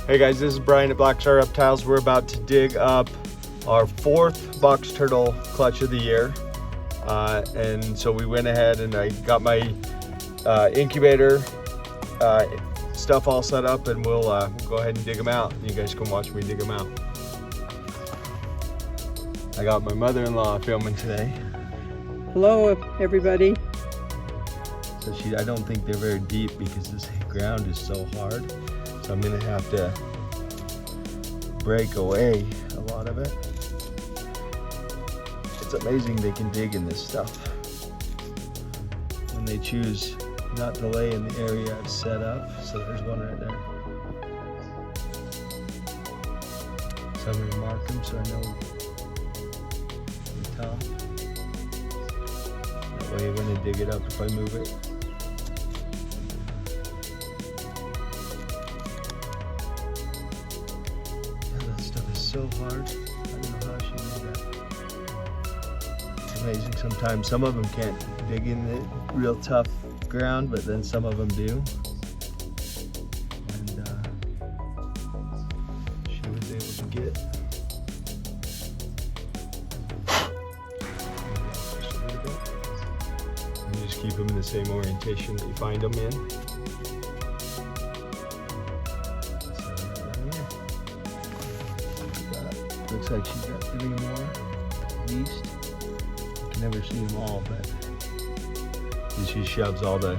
Hey guys, this is Brian at Black Star Reptiles. We're about to dig up our 4th box turtle clutch of the year. And so we went ahead and I got my incubator stuff all set up, and we'll go ahead and dig them out. You guys can watch me dig them out. I got my mother-in-law filming today. Hello everybody. So I don't think they're very deep because this ground is so hard. So I'm gonna have to break away a lot of it. It's amazing they can dig in this stuff when they choose not to lay in the area I've set up. So there's one right there. So I'm gonna mark them so I know the top. That way when I dig it up, if I move it, so hard. I don't know how she did that. It's amazing sometimes. Some of them can't dig in the real tough ground, but then some of them do. And she was able to get. And you just keep them in the same orientation that you find them in. Looks like she's got 3 more at least. You can never see them all, but she shoves all the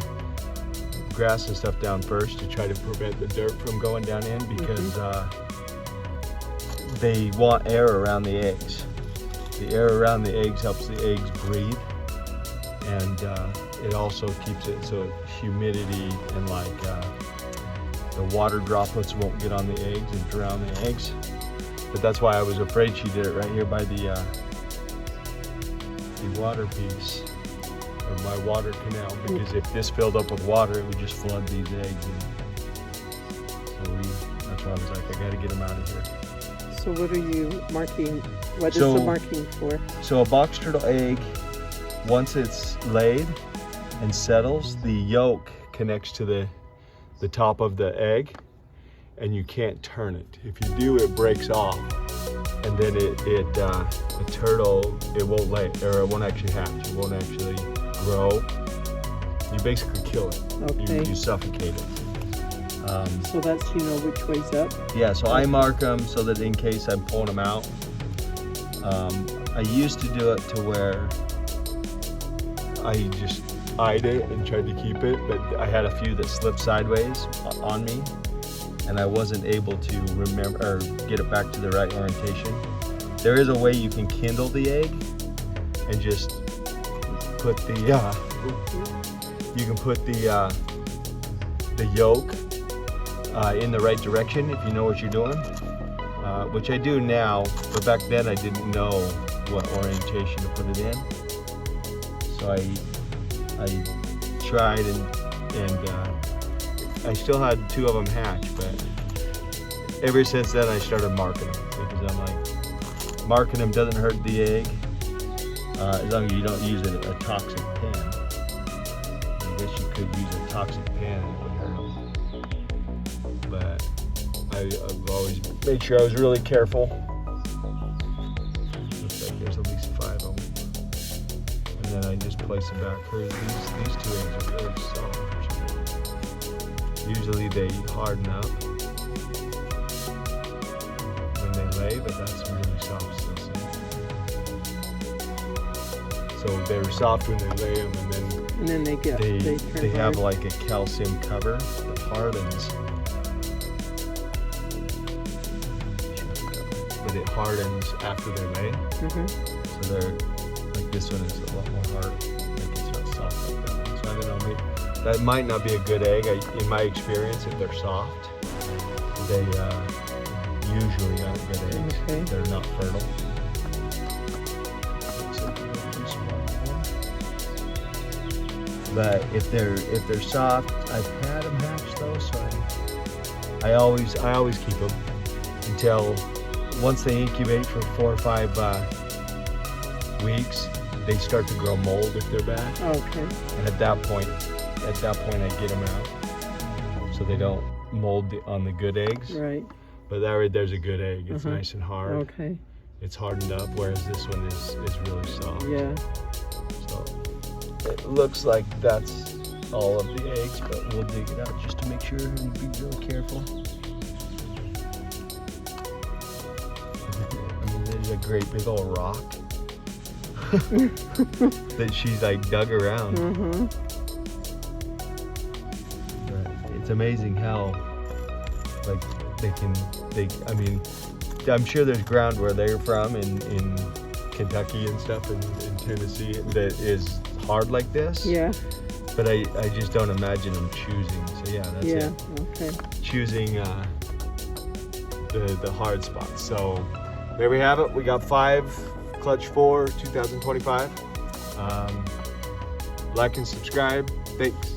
grass and stuff down first to try to prevent the dirt from going down in, because they want air around the eggs. The air around the eggs helps the eggs breathe, and it also keeps it so humidity and like the water droplets won't get on the eggs and drown the eggs. But that's why I was afraid she did it right here by the water piece, or my water canal, because if this filled up with water, it would just flood these eggs. And so that's why I was like, I gotta get them out of here. So what are you marking? What is the marking for? So a box turtle egg, once it's laid and settles, the yolk connects to the top of the egg, and you can't turn it. If you do, it breaks off, and then the turtle, it won't lay, or it won't actually hatch. It won't actually grow. You basically kill it. Okay. You suffocate it. So that's, you know, which way's up? Yeah, so I mark them so that in case I'm pulling them out. I used to do it to where I just eyed it and tried to keep it, but I had a few that slipped sideways on me, and I wasn't able to remember or get it back to the right orientation. There is a way you can kindle the egg and just put the you can put the yolk in the right direction if you know what you're doing, which I do now, but back then I didn't know what orientation to put it in. So I tried and I still had 2 of them hatch, but ever since then I started marking them, because I'm like, marking them doesn't hurt the egg as long as you don't use a toxic pen. I guess you could use a toxic pen and it would hurt them, but I've always made sure I was really careful. Looks like there's at least 5 of them, and then I just place them back. These 2 eggs are really soft. Usually they harden up when they lay, but that's really soft still. So they're soft when they lay them, and then they have like a calcium cover that hardens, but it hardens after they're laid. So they're like, this one is a lot more hard. Like, it's not soft like that one. So I don't know, maybe that might not be a good egg. In my experience, if they're soft, they usually aren't good eggs. Okay. They're not fertile. But if they're soft, I've had them hatch though, so I always keep them until once they incubate for 4 or 5 weeks. They start to grow mold if they're bad. Okay. And at that point I get them out so they don't mold on the good eggs. Right. But that right there's a good egg. It's Uh-huh. nice and hard. Okay. It's hardened up, whereas this one is really soft. Yeah. So it looks like that's all of the eggs, but we'll dig it out just to make sure and be really careful. I mean, there's a great big old rock that she's like dug around. Mm-hmm. But it's amazing how like I mean, I'm sure there's ground where they're from in Kentucky and stuff and in Tennessee that is hard like this. Yeah. But I just don't imagine them choosing. So yeah, that's Yeah. it. Okay. Choosing the hard spots. So there we have it. We got 5 Clutch 4 2025. Like and subscribe. Thanks.